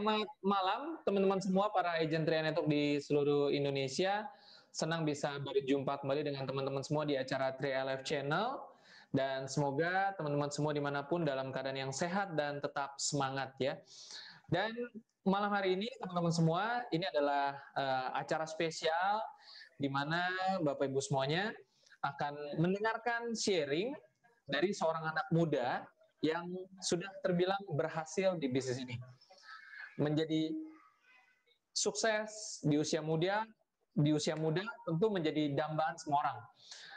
Selamat malam teman-teman semua para agent Tria Network di seluruh Indonesia. Senang bisa berjumpa kembali dengan teman-teman semua di acara Tria Live Channel. Dan semoga teman-teman semua dimanapun dalam keadaan yang sehat dan tetap semangat ya. Dan malam hari ini teman-teman semua, ini adalah acara spesial di mana Bapak Ibu semuanya akan mendengarkan sharing dari seorang anak muda yang sudah terbilang berhasil di bisnis ini. Menjadi sukses di usia muda tentu menjadi dambaan semua orang.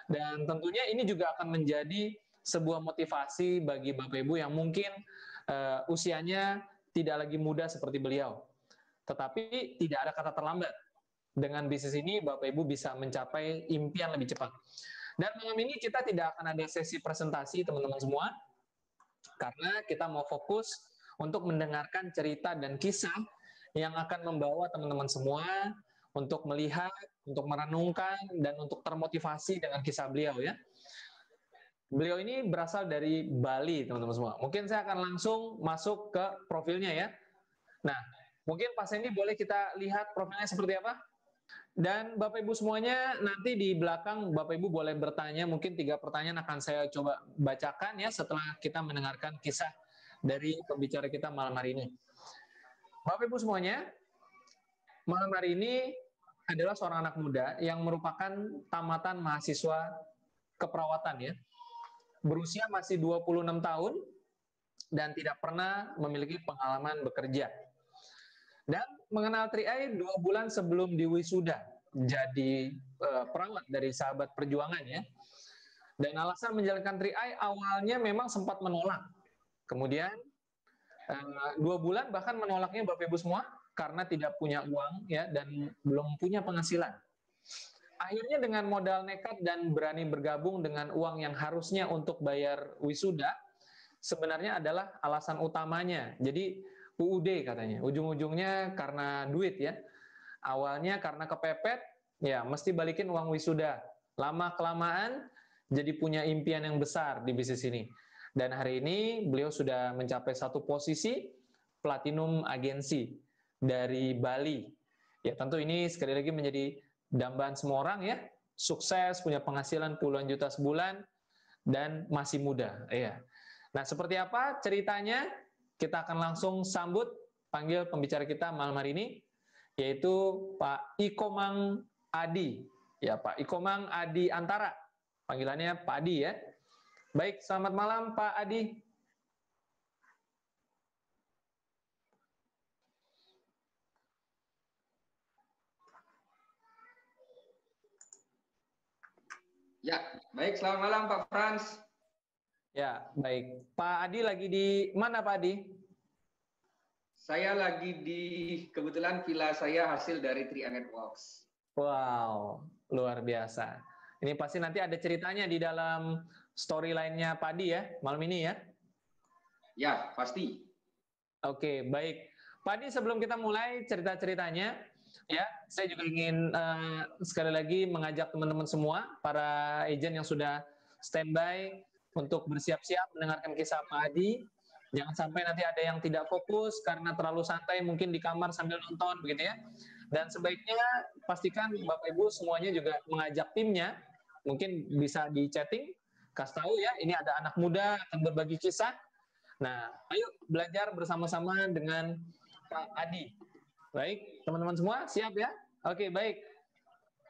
Dan tentunya ini juga akan menjadi sebuah motivasi bagi Bapak Ibu yang mungkin usianya tidak lagi muda seperti beliau. Tetapi tidak ada kata terlambat. Dengan bisnis ini Bapak Ibu bisa mencapai impian lebih cepat. Dan malam ini kita tidak akan ada sesi presentasi teman-teman semua, karena kita mau fokus untuk mendengarkan cerita dan kisah yang akan membawa teman-teman semua untuk melihat, untuk merenungkan, dan untuk termotivasi dengan kisah beliau ya. Beliau ini berasal dari Bali, teman-teman semua. Mungkin saya akan langsung masuk ke profilnya ya. Nah, mungkin Pak Sandy boleh kita lihat profilnya seperti apa? Dan Bapak Ibu semuanya nanti di belakang Bapak Ibu boleh bertanya, mungkin 3 pertanyaan akan saya coba bacakan ya setelah kita mendengarkan kisah dari pembicara kita malam hari ini. Bapak Ibu semuanya, malam hari ini adalah seorang anak muda yang merupakan tamatan mahasiswa keperawatan ya. Berusia masih 26 tahun dan tidak pernah memiliki pengalaman bekerja. Dan mengenal Tri-Ai 2 bulan sebelum diwisuda jadi perawat dari sahabat perjuangan ya. Dan alasan menjalankan Tri-Ai awalnya memang sempat menolak. Kemudian 2 bulan bahkan menolaknya Bapak Ibu semua karena tidak punya uang ya dan belum punya penghasilan. Akhirnya dengan modal nekat dan berani bergabung dengan uang yang harusnya untuk bayar wisuda, sebenarnya adalah alasan utamanya. Jadi UUD katanya, ujung-ujungnya karena duit ya. Awalnya karena kepepet, ya mesti balikin uang wisuda. Lama-kelamaan jadi punya impian yang besar di bisnis ini. Dan hari ini beliau sudah mencapai satu posisi platinum agensi dari Bali. Ya tentu ini sekali lagi menjadi dambaan semua orang ya. Sukses, punya penghasilan puluhan juta sebulan, dan masih muda. Ya. Nah seperti apa ceritanya? Kita akan langsung sambut, panggil pembicara kita malam hari ini, yaitu Pak Ikomang Adi. Ya Pak Ikomang Adi Antara. Panggilannya Pak Adi ya. Baik, selamat malam Pak Adi. Ya, baik. Selamat malam Pak Frans. Ya, baik. Pak Adi lagi di mana Pak Adi? Saya lagi kebetulan villa saya hasil dari Tria Networks. Wow, luar biasa. Ini pasti nanti ada ceritanya di dalam storyline-nya Pak Adi ya, malam ini ya? Ya, pasti. Oke, baik. Pak Adi, sebelum kita mulai cerita-ceritanya, ya, saya juga ingin sekali lagi mengajak teman-teman semua, para agent yang sudah standby untuk bersiap-siap mendengarkan kisah Pak Adi. Jangan sampai nanti ada yang tidak fokus karena terlalu santai mungkin di kamar sambil nonton, begitu ya. Dan sebaiknya pastikan Bapak Ibu semuanya juga mengajak timnya, mungkin bisa di chatting, kasih tahu ya, ini ada anak muda akan berbagi kisah. Nah, ayo belajar bersama-sama dengan Pak Adi. Baik, teman-teman semua siap ya? Oke, baik.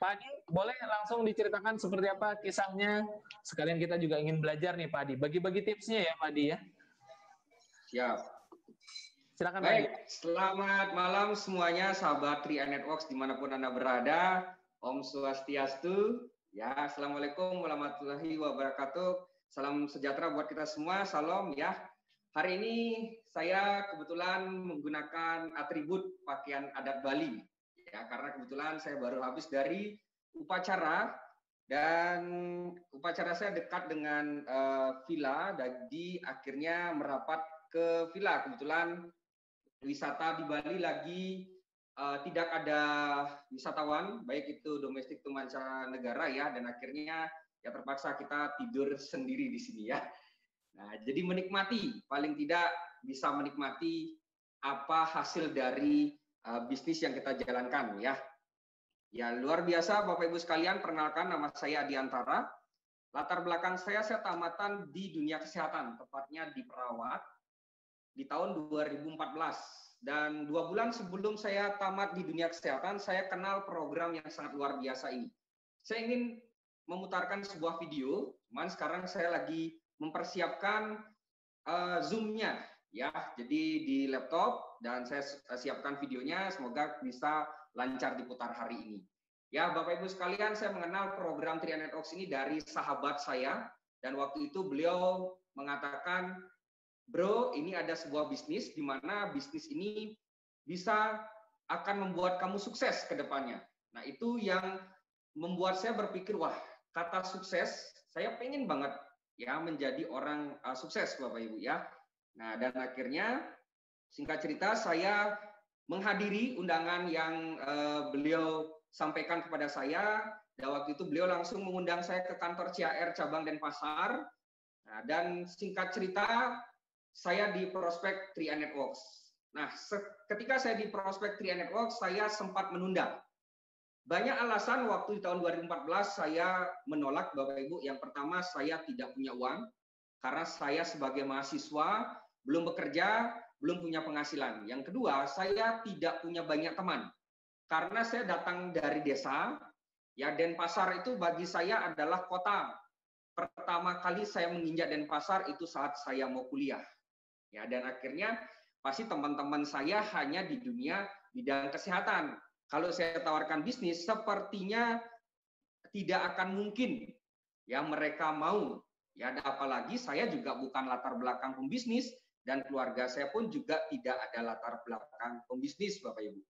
Pak Adi, boleh langsung diceritakan seperti apa kisahnya? Sekalian kita juga ingin belajar nih Pak Adi. Bagi-bagi tipsnya ya Pak Adi ya. Siap. Silakan baik, Pak Adi. Selamat malam semuanya sahabat Tria Networks dimanapun Anda berada. Om Swastiastu. Ya, Assalamualaikum warahmatullahi wabarakatuh. Salam sejahtera buat kita semua. Salam ya. Hari ini saya kebetulan menggunakan atribut pakaian adat Bali. Ya, karena kebetulan saya baru habis dari upacara dan upacara saya dekat dengan villa, jadi akhirnya merapat ke villa. Kebetulan wisata di Bali lagi tidak ada wisatawan, baik itu domestik atau mancanegara ya, dan akhirnya ya terpaksa kita tidur sendiri di sini ya. Nah, jadi menikmati, paling tidak bisa menikmati apa hasil dari bisnis yang kita jalankan ya. Ya, luar biasa Bapak Ibu sekalian, perkenalkan nama saya Adiantara. Latar belakang saya tamatan di dunia kesehatan, tepatnya di perawat di tahun 2014. Dan 2 bulan sebelum saya tamat di dunia kesehatan, saya kenal program yang sangat luar biasa ini. Saya ingin memutarkan sebuah video, cuman sekarang saya lagi mempersiapkan Zoom-nya ya. Jadi di laptop dan saya siapkan videonya, semoga bisa lancar diputar hari ini. Ya, Bapak Ibu sekalian, saya mengenal program 3NetWorks ini dari sahabat saya, dan waktu itu beliau mengatakan, "Bro, ini ada sebuah bisnis di mana bisnis ini bisa akan membuat kamu sukses ke depannya." Nah, itu yang membuat saya berpikir, wah, kata sukses, saya pengen banget ya menjadi orang sukses, Bapak Ibu ya. Nah, dan akhirnya singkat cerita saya menghadiri undangan yang beliau sampaikan kepada saya, dan waktu itu beliau langsung mengundang saya ke kantor CHR cabang Denpasar. Nah, dan singkat cerita saya di prospek 3NetWorks. Nah, ketika saya di prospek 3NetWorks, saya sempat menunda. Banyak alasan waktu di tahun 2014 saya menolak, Bapak Ibu. Yang pertama, saya tidak punya uang karena saya sebagai mahasiswa belum bekerja, belum punya penghasilan. Yang kedua, saya tidak punya banyak teman karena saya datang dari desa. Ya, Denpasar itu bagi saya adalah kota. Pertama kali saya menginjak Denpasar itu saat saya mau kuliah. Ya, dan akhirnya pasti teman-teman saya hanya di dunia bidang kesehatan. Kalau saya tawarkan bisnis, sepertinya tidak akan mungkin ya mereka mau. Ya, apalagi saya juga bukan latar belakang pembisnis dan keluarga saya pun juga tidak ada latar belakang pembisnis, Bapak Ibu.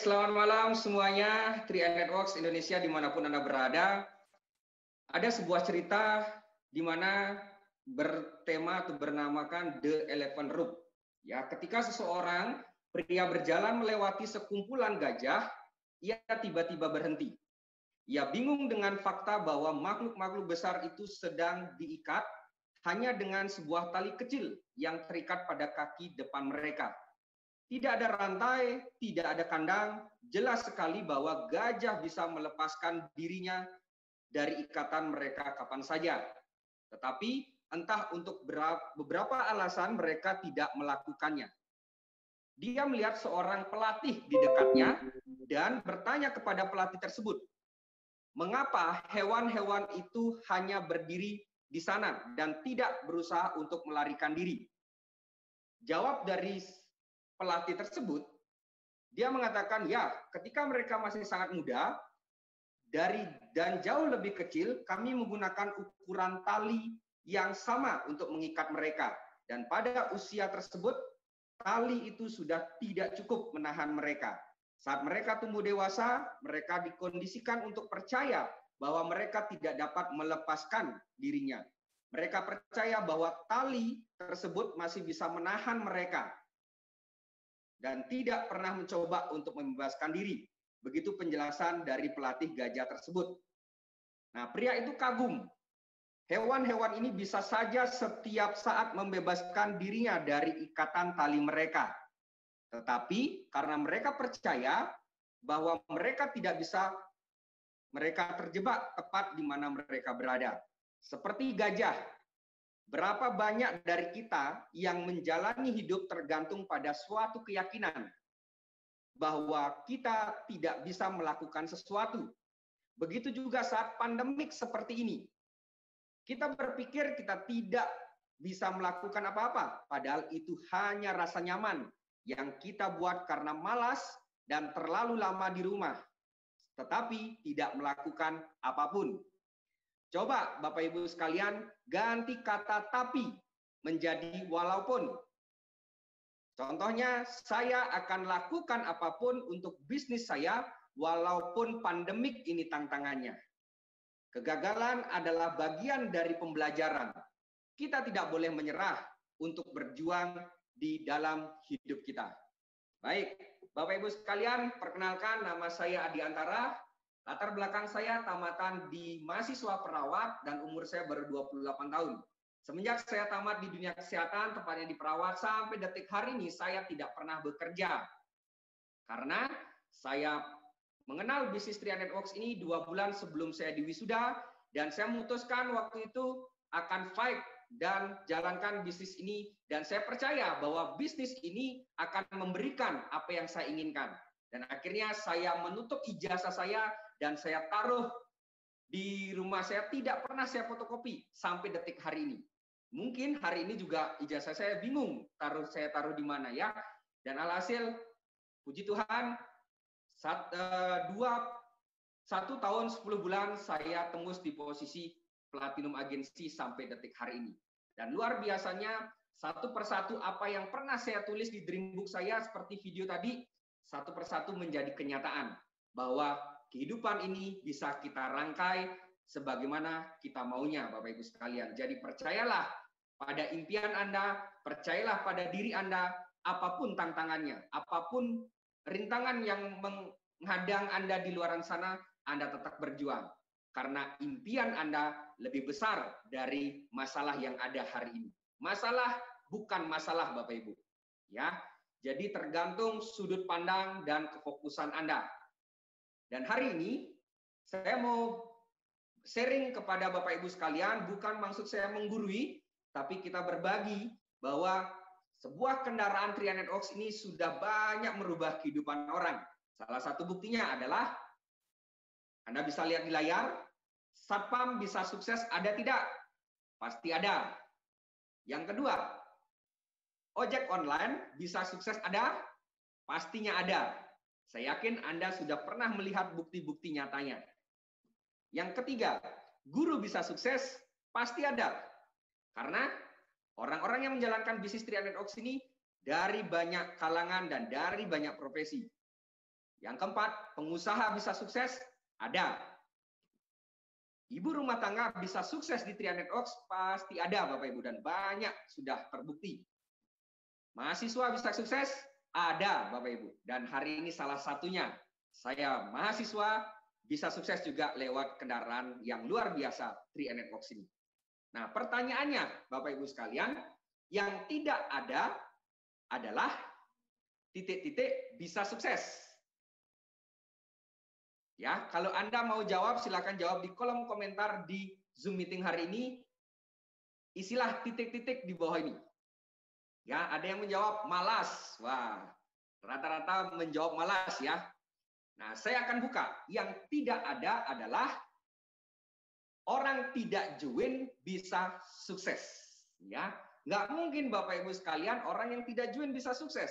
selamat malam semuanya, 3 Networks Indonesia dimanapun Anda berada. Ada sebuah cerita di mana bertema atau bernamakan The Elephant Rope. Ya, ketika seseorang pria berjalan melewati sekumpulan gajah, ia tiba-tiba berhenti. Ia bingung dengan fakta bahwa makhluk-makhluk besar itu sedang diikat hanya dengan sebuah tali kecil yang terikat pada kaki depan mereka. Tidak ada rantai, tidak ada kandang, jelas sekali bahwa gajah bisa melepaskan dirinya dari ikatan mereka kapan saja. Tetapi entah untuk beberapa alasan mereka tidak melakukannya. Dia melihat seorang pelatih di dekatnya dan bertanya kepada pelatih tersebut, mengapa hewan-hewan itu hanya berdiri di sana dan tidak berusaha untuk melarikan diri? Jawab dari pelatih tersebut, dia mengatakan, ya, ketika mereka masih sangat muda dan jauh lebih kecil, kami menggunakan ukuran tali yang sama untuk mengikat mereka. Dan pada usia tersebut, tali itu sudah tidak cukup menahan mereka. Saat mereka tumbuh dewasa, mereka dikondisikan untuk percaya bahwa mereka tidak dapat melepaskan dirinya. Mereka percaya bahwa tali tersebut masih bisa menahan mereka dan tidak pernah mencoba untuk membebaskan diri. Begitu penjelasan dari pelatih gajah tersebut. Nah, pria itu kagum. Hewan-hewan ini bisa saja setiap saat membebaskan dirinya dari ikatan tali mereka. Tetapi karena mereka percaya bahwa mereka tidak bisa, mereka terjebak tepat di mana mereka berada. Seperti gajah, berapa banyak dari kita yang menjalani hidup tergantung pada suatu keyakinan bahwa kita tidak bisa melakukan sesuatu. Begitu juga saat pandemik seperti ini. Kita berpikir kita tidak bisa melakukan apa-apa, padahal itu hanya rasa nyaman yang kita buat karena malas dan terlalu lama di rumah, tetapi tidak melakukan apapun. Coba Bapak Ibu sekalian ganti kata tapi menjadi walaupun. Contohnya, saya akan lakukan apapun untuk bisnis saya walaupun pandemik ini tantangannya. Kegagalan adalah bagian dari pembelajaran. Kita tidak boleh menyerah untuk berjuang di dalam hidup kita. Baik, Bapak Ibu sekalian, perkenalkan nama saya Adi Antara. Latar belakang saya tamatan di mahasiswa perawat dan umur saya baru 28 tahun. Semenjak saya tamat di dunia kesehatan, tepatnya di perawat, sampai detik hari ini saya tidak pernah bekerja. Karena saya mengenal bisnis 3 Networks ini 2 bulan sebelum saya diwisuda, dan saya memutuskan waktu itu akan fight dan jalankan bisnis ini, dan saya percaya bahwa bisnis ini akan memberikan apa yang saya inginkan. Dan akhirnya saya menutup ijazah saya dan saya taruh di rumah saya, tidak pernah saya fotokopi sampai detik hari ini. Mungkin hari ini juga ijazah saya bingung saya taruh di mana ya. Dan alhasil, puji Tuhan, 1 tahun 10 bulan saya tembus di posisi Platinum Agency sampai detik hari ini. Dan luar biasanya, satu persatu apa yang pernah saya tulis di Dreambook saya seperti video tadi, satu persatu menjadi kenyataan bahwa kehidupan ini bisa kita rangkai sebagaimana kita maunya, Bapak Ibu sekalian. Jadi percayalah pada impian Anda, percayalah pada diri Anda, apapun tantangannya, apapun rintangan yang menghadang Anda di luar sana, Anda tetap berjuang. Karena impian Anda lebih besar dari masalah yang ada hari ini. Masalah bukan masalah, Bapak Ibu. Ya, jadi tergantung sudut pandang dan kefokusan Anda. Dan hari ini saya mau sharing kepada Bapak Ibu sekalian, bukan maksud saya menggurui, tapi kita berbagi bahwa sebuah kendaraan 3 Networks ini sudah banyak merubah kehidupan orang. Salah satu buktinya adalah, Anda bisa lihat di layar, Satpam bisa sukses ada tidak? Pasti ada. Yang kedua, ojek online bisa sukses ada? Pastinya ada. Saya yakin Anda sudah pernah melihat bukti-bukti nyatanya. Yang ketiga, guru bisa sukses? Pasti ada. Karena orang-orang yang menjalankan bisnis 3 Networks ini dari banyak kalangan dan dari banyak profesi. Yang keempat, pengusaha bisa sukses? Ada. Ibu rumah tangga bisa sukses di 3 Networks? Pasti ada Bapak Ibu, dan banyak sudah terbukti. Mahasiswa bisa sukses? Ada Bapak Ibu, dan hari ini salah satunya saya mahasiswa bisa sukses juga lewat kendaraan yang luar biasa 3 Networks ini. Nah, pertanyaannya Bapak Ibu sekalian, yang tidak ada adalah titik-titik bisa sukses. Ya, kalau Anda mau jawab, silakan jawab di kolom komentar di Zoom meeting hari ini. Isilah titik-titik di bawah ini. Ya, ada yang menjawab malas. Wah, rata-rata menjawab malas ya. Nah, saya akan buka. Yang tidak ada adalah orang tidak join bisa sukses. Ya, nggak mungkin Bapak Ibu sekalian orang yang tidak join bisa sukses.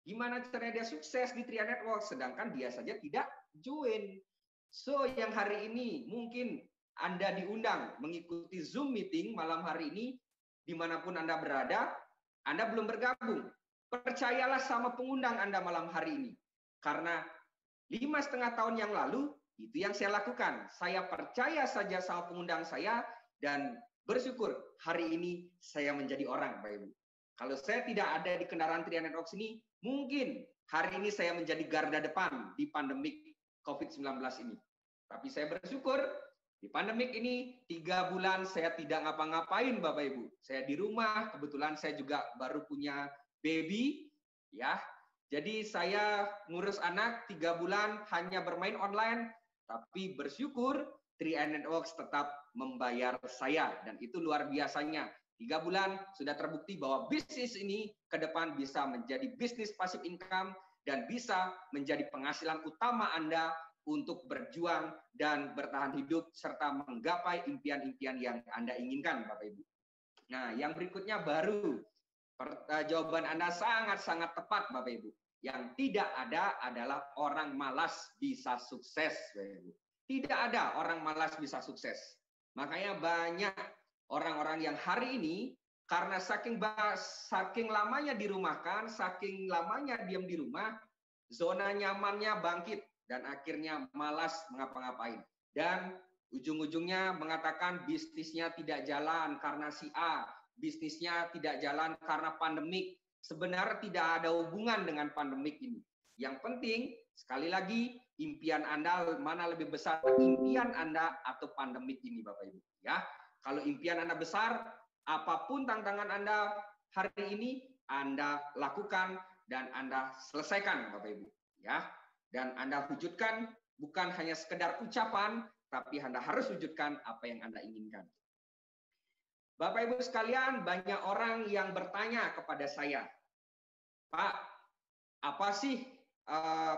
Gimana caranya dia sukses di 3 Network sedangkan dia saja tidak join. So, yang hari ini mungkin Anda diundang mengikuti Zoom meeting malam hari ini, dimanapun Anda berada, Anda belum bergabung. Percayalah sama pengundang Anda malam hari ini. Karena 5,5 tahun yang lalu, itu yang saya lakukan. Saya percaya saja sama pengundang saya, dan bersyukur hari ini saya menjadi orang, Bapak Ibu. Kalau saya tidak ada di kendaraan 3 Networks ini, mungkin hari ini saya menjadi garda depan di pandemik COVID-19 ini. Tapi saya bersyukur di pandemik ini 3 bulan saya tidak ngapa-ngapain Bapak Ibu. Saya di rumah, kebetulan saya juga baru punya baby, ya. Jadi saya ngurus anak 3 bulan hanya bermain online, tapi bersyukur 3 Networks tetap membayar saya, dan itu luar biasanya. 3 bulan sudah terbukti bahwa bisnis ini ke depan bisa menjadi bisnis passive income dan bisa menjadi penghasilan utama Anda untuk berjuang dan bertahan hidup serta menggapai impian-impian yang Anda inginkan, Bapak Ibu. Nah, yang berikutnya baru jawaban Anda sangat-sangat tepat, Bapak Ibu. Yang tidak ada adalah orang malas bisa sukses, Bapak Ibu. Tidak ada orang malas bisa sukses. Makanya banyak orang-orang yang hari ini karena saking lamanya dirumahkan, saking lamanya diam di rumah, zona nyamannya bangkit dan akhirnya malas mengapa-ngapain. Dan ujung-ujungnya mengatakan bisnisnya tidak jalan karena si A, bisnisnya tidak jalan karena pandemik. Sebenarnya tidak ada hubungan dengan pandemik ini. Yang penting, sekali lagi, impian Anda mana lebih besar, impian Anda atau pandemik ini, Bapak Ibu. Ya, kalau impian Anda besar, apapun tantangan Anda hari ini, Anda lakukan dan Anda selesaikan, Bapak Ibu. Ya, dan Anda wujudkan bukan hanya sekedar ucapan, tapi Anda harus wujudkan apa yang Anda inginkan. Bapak Ibu sekalian, banyak orang yang bertanya kepada saya, Pak, apa sih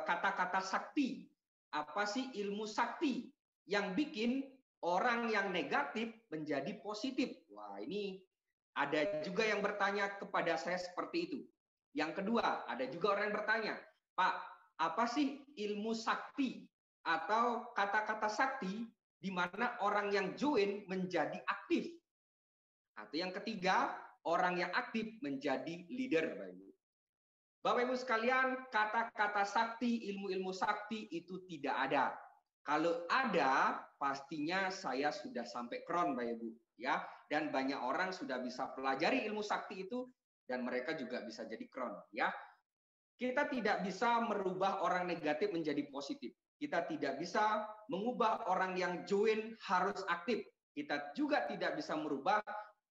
kata-kata sakti? Apa sih ilmu sakti yang bikin orang yang negatif menjadi positif? Wah, ini ada juga yang bertanya kepada saya seperti itu. Yang kedua, ada juga orang yang bertanya, Pak, apa sih ilmu sakti atau kata-kata sakti di mana orang yang join menjadi aktif? Atau yang ketiga, orang yang aktif menjadi leader, Bapak Ibu. Bapak Ibu sekalian, kata-kata sakti, ilmu-ilmu sakti itu tidak ada. Kalau ada, pastinya saya sudah sampai kron, Bapak Ibu, ya. Dan banyak orang sudah bisa pelajari ilmu sakti itu dan mereka juga bisa jadi kron, ya. Kita tidak bisa merubah orang negatif menjadi positif. Kita tidak bisa mengubah orang yang join harus aktif. Kita juga tidak bisa merubah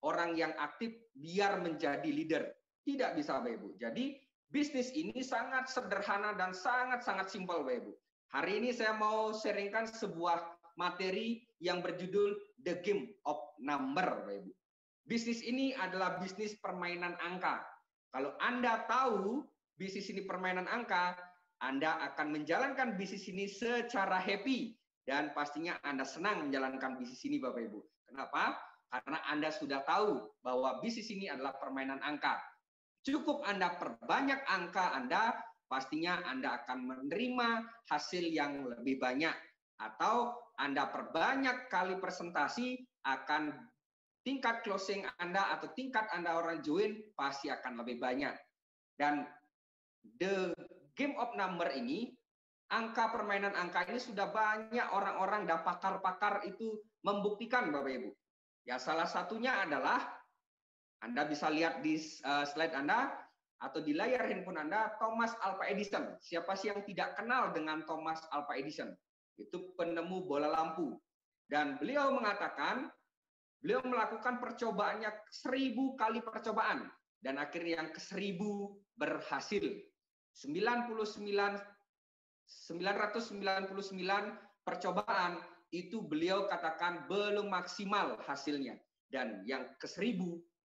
orang yang aktif biar menjadi leader. Tidak bisa, Bapak Ibu. Jadi bisnis ini sangat sederhana dan sangat-sangat simpel, Bapak Ibu. Hari ini saya mau sharingkan sebuah materi yang berjudul The Game of Number, Bapak Ibu. Bisnis ini adalah bisnis permainan angka. Kalau Anda tahu bisnis ini permainan angka, Anda akan menjalankan bisnis ini secara happy dan pastinya Anda senang menjalankan bisnis ini, Bapak Ibu. Kenapa? Karena Anda sudah tahu bahwa bisnis ini adalah permainan angka. Cukup Anda perbanyak angka Anda, pastinya Anda akan menerima hasil yang lebih banyak. Atau Anda perbanyak kali presentasi, akan tingkat closing Anda atau tingkat Anda orang join pasti akan lebih banyak. Dan the game of number ini angka permainan angka ini sudah banyak orang-orang dan pakar-pakar itu membuktikan, Bapak Ibu. Ya, salah satunya adalah Anda bisa lihat di slide Anda atau di layar handphone Anda, Thomas Alva Edison. Siapa sih yang tidak kenal dengan Thomas Alva Edison? Itu penemu bola lampu. Dan beliau mengatakan, beliau melakukan percobaannya 1000 kali percobaan. Dan akhirnya yang ke-1000 berhasil. 999 percobaan itu beliau katakan belum maksimal hasilnya. Dan yang ke-1000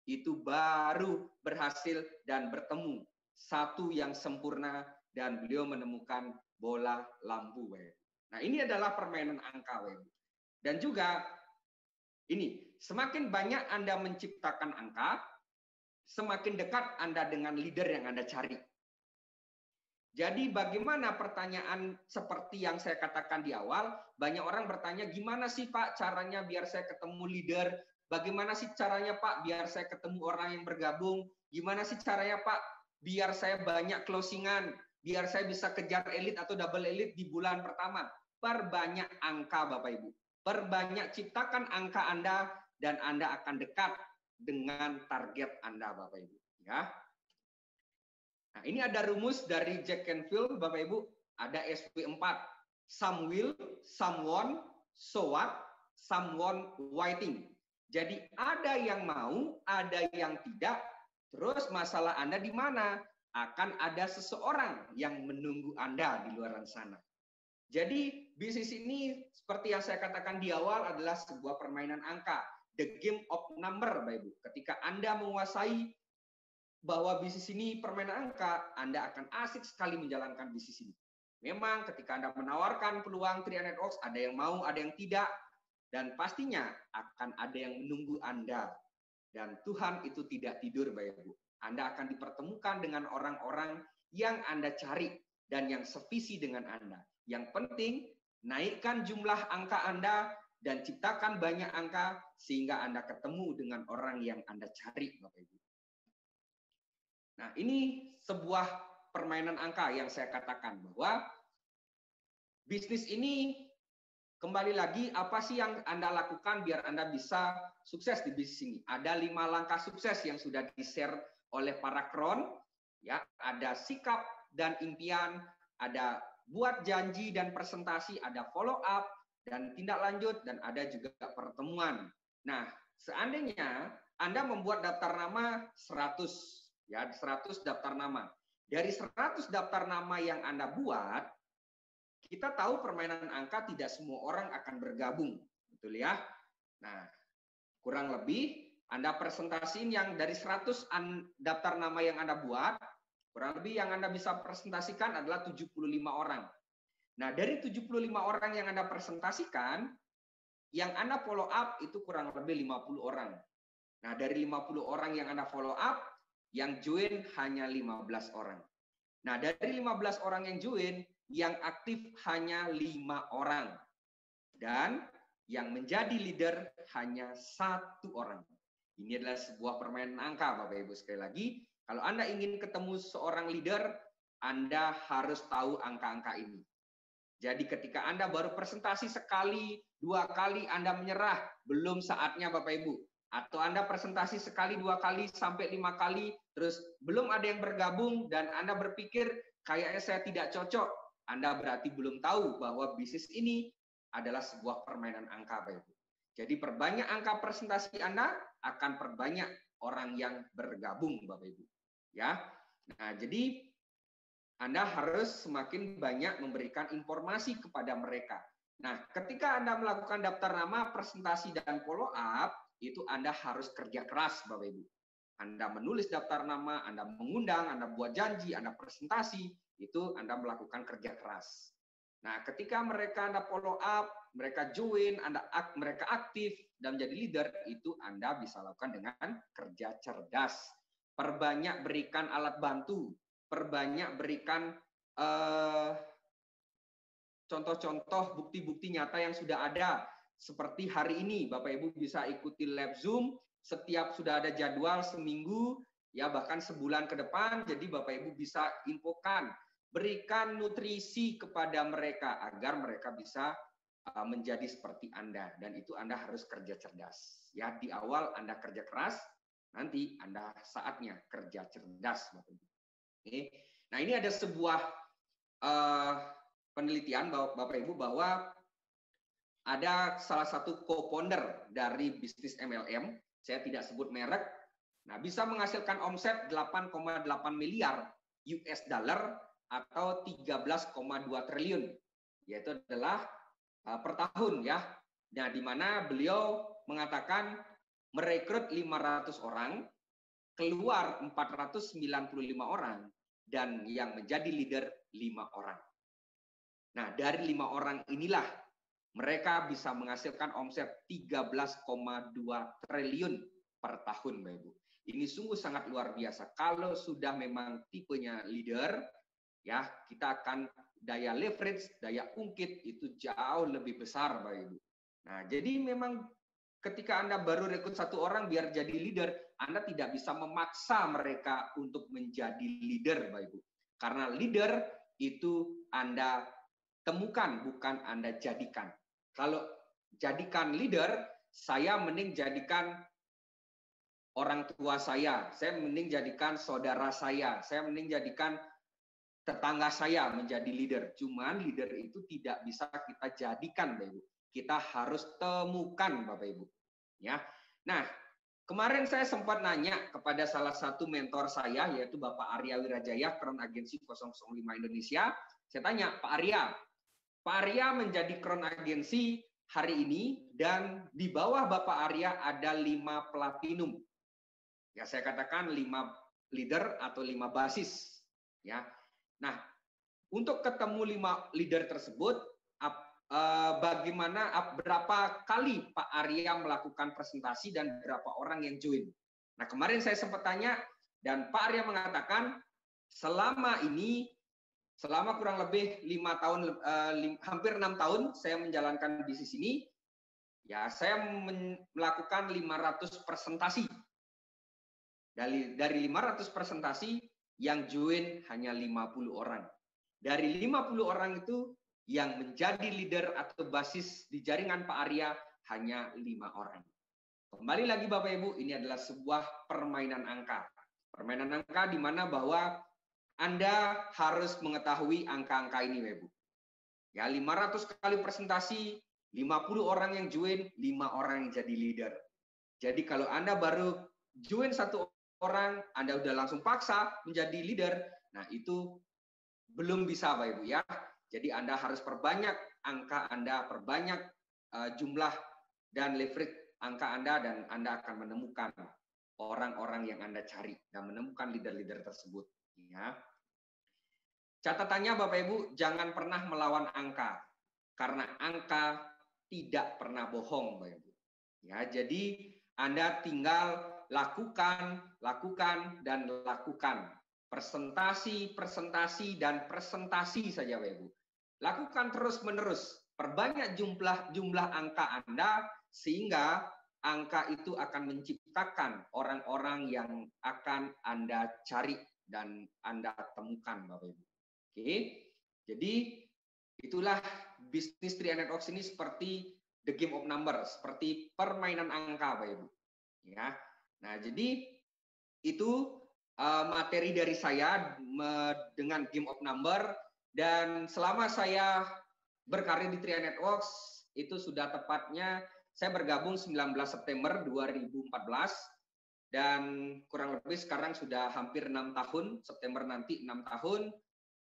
itu baru berhasil dan bertemu satu yang sempurna dan beliau menemukan bola lampu. Nah, ini adalah permainan angka. Dan juga ini, semakin banyak Anda menciptakan angka, semakin dekat Anda dengan leader yang Anda cari. Jadi bagaimana pertanyaan seperti yang saya katakan di awal, banyak orang bertanya, gimana sih Pak caranya biar saya ketemu leader? Bagaimana sih caranya Pak biar saya ketemu orang yang bergabung? Gimana sih caranya Pak biar saya banyak closingan? Biar saya bisa kejar elite atau double elite di bulan pertama? Perbanyak angka Bapak Ibu. Perbanyak, ciptakan angka Anda dan Anda akan dekat dengan target Anda Bapak Ibu. Ya. Nah, ini ada rumus dari Jack Canfield, Bapak Ibu. Ada SP4. Some will, someone, so what, someone waiting. Jadi ada yang mau, ada yang tidak. Terus masalah Anda di mana? Akan ada seseorang yang menunggu Anda di luar sana. Jadi bisnis ini seperti yang saya katakan di awal adalah sebuah permainan angka. The game of number, Bapak Ibu. Ketika Anda menguasai bahwa bisnis ini permainan angka, Anda akan asik sekali menjalankan bisnis ini. Memang ketika Anda menawarkan peluang 3 Networks, ada yang mau, ada yang tidak, dan pastinya akan ada yang menunggu Anda. Dan Tuhan itu tidak tidur, Bapak Ibu. Anda akan dipertemukan dengan orang-orang yang Anda cari dan yang sevisi dengan Anda. Yang penting, naikkan jumlah angka Anda dan ciptakan banyak angka sehingga Anda ketemu dengan orang yang Anda cari, Bapak Ibu. Nah, ini sebuah permainan angka yang saya katakan bahwa bisnis ini kembali lagi apa sih yang Anda lakukan biar Anda bisa sukses di bisnis ini. Ada 5 langkah sukses yang sudah di-share oleh para kron, ya, ada sikap dan impian, ada buat janji dan presentasi, ada follow up dan tindak lanjut, dan ada juga pertemuan. Nah, seandainya Anda membuat daftar nama 100, ya 100 daftar nama. Dari 100 daftar nama yang Anda buat, kita tahu permainan angka tidak semua orang akan bergabung, betul ya? Nah, kurang lebih Anda presentasiin yang dari 100 daftar nama yang Anda buat, kurang lebih yang Anda bisa presentasikan adalah 75 orang. Nah, dari 75 orang yang Anda presentasikan, yang Anda follow up itu kurang lebih 50 orang. Nah, dari 50 orang yang Anda follow up, yang join hanya 15 orang. Nah, dari 15 orang yang join, yang aktif hanya 5 orang. Dan yang menjadi leader hanya 1 orang. Ini adalah sebuah permainan angka, Bapak Ibu. Sekali lagi, kalau Anda ingin ketemu seorang leader, Anda harus tahu angka-angka ini. Jadi ketika Anda baru presentasi sekali, 2 kali Anda menyerah, belum saatnya Bapak Ibu. Atau Anda presentasi sekali, 2 kali, sampai 5 kali, terus belum ada yang bergabung, dan Anda berpikir, kayaknya saya tidak cocok. Anda berarti belum tahu bahwa bisnis ini adalah sebuah permainan angka, Bapak Ibu. Jadi perbanyak angka presentasi Anda, akan perbanyak orang yang bergabung, Bapak Ibu. Ya. Nah, jadi Anda harus semakin banyak memberikan informasi kepada mereka. Nah, ketika Anda melakukan daftar nama, presentasi, dan follow up, itu Anda harus kerja keras, Bapak Ibu. Anda menulis daftar nama, Anda mengundang, Anda buat janji, Anda presentasi, itu Anda melakukan kerja keras. Nah, ketika mereka Anda follow up, mereka join, mereka aktif, dan menjadi leader, itu Anda bisa lakukan dengan kerja cerdas. Perbanyak berikan alat bantu, perbanyak berikan contoh-contoh bukti-bukti nyata yang sudah ada. Seperti hari ini, Bapak Ibu bisa ikuti lab Zoom, setiap sudah ada jadwal seminggu, ya bahkan sebulan ke depan, jadi Bapak Ibu bisa infokan berikan nutrisi kepada mereka agar mereka bisa menjadi seperti Anda, dan itu Anda harus kerja cerdas. Ya, di awal Anda kerja keras, nanti Anda saatnya kerja cerdas. Oke. Nah, ini ada sebuah penelitian Bapak Ibu bahwa ada salah satu co-founder dari bisnis MLM, saya tidak sebut merek, nah bisa menghasilkan omset 8,8 miliar US dollar atau 13,2 triliun, yaitu adalah per tahun ya. Nah, di mana beliau mengatakan merekrut 500 orang, keluar 495 orang, dan yang menjadi leader 5 orang. Nah, dari 5 orang inilah mereka bisa menghasilkan omset 13,2 triliun per tahun, Bapak Ibu. Ini sungguh sangat luar biasa. Kalau sudah memang tipenya leader, ya kita akan daya leverage, daya ungkit itu jauh lebih besar, Bapak Ibu. Nah, jadi memang ketika Anda baru rekrut 1 orang biar jadi leader, Anda tidak bisa memaksa mereka untuk menjadi leader, Bapak Ibu. Karena leader itu Anda temukan, bukan Anda jadikan. Kalau jadikan leader, saya mending jadikan orang tua saya mending jadikan saudara saya mending jadikan tetangga saya menjadi leader. Cuman leader itu tidak bisa kita jadikan, Bapak Ibu. Kita harus temukan, Bapak Ibu. Ya. Nah, kemarin saya sempat nanya kepada salah satu mentor saya, yaitu Bapak Arya Wirajaya, Crown Agency 005 Indonesia. Saya tanya, Pak Arya menjadi Crown Agency hari ini, dan di bawah Bapak Arya ada 5 platinum. Ya, saya katakan 5 leader atau 5 basis. Ya. Nah, untuk ketemu 5 leader tersebut, bagaimana, berapa kali Pak Arya melakukan presentasi dan berapa orang yang join. Nah, kemarin saya sempat tanya, dan Pak Arya mengatakan, selama ini, selama kurang lebih 5 tahun, hampir 6 tahun saya menjalankan bisnis ini, ya saya melakukan 500 presentasi. Dari 500 presentasi, yang join hanya 50 orang. Dari 50 orang itu, yang menjadi leader atau basis di jaringan Pak Arya hanya 5 orang. Kembali lagi Bapak Ibu, ini adalah sebuah permainan angka. Permainan angka di mana bahwa Anda harus mengetahui angka-angka ini, Bapak Ibu. Ya, 500 kali presentasi, 50 orang yang join, 5 orang yang jadi leader. Jadi kalau Anda baru join 1 orang, Anda udah langsung paksa menjadi leader, nah itu belum bisa, Bapak Ibu ya. Jadi Anda harus perbanyak angka Anda, perbanyak jumlah dan leverage angka Anda, dan Anda akan menemukan orang-orang yang Anda cari dan menemukan leader-leader tersebut. Ya. Catatannya Bapak Ibu, jangan pernah melawan angka, karena angka tidak pernah bohong, Bapak Ibu. Ya, jadi Anda tinggal lakukan, dan lakukan. Presentasi, dan presentasi saja, Bapak Ibu. Lakukan terus-menerus. Perbanyak jumlah angka Anda, sehingga angka itu akan menciptakan orang-orang yang akan Anda cari dan Anda temukan, Bapak Ibu. Oke, jadi itulah bisnis 3NetWorks ini seperti the game of numbers, seperti permainan angka, Bapak Ibu. Ya, nah jadi itu materi dari saya dengan game of number, dan selama saya berkarir di 3NetWorks itu sudah tepatnya saya bergabung 19 September 2014. Dan kurang lebih sekarang sudah hampir 6 tahun, September nanti 6 tahun.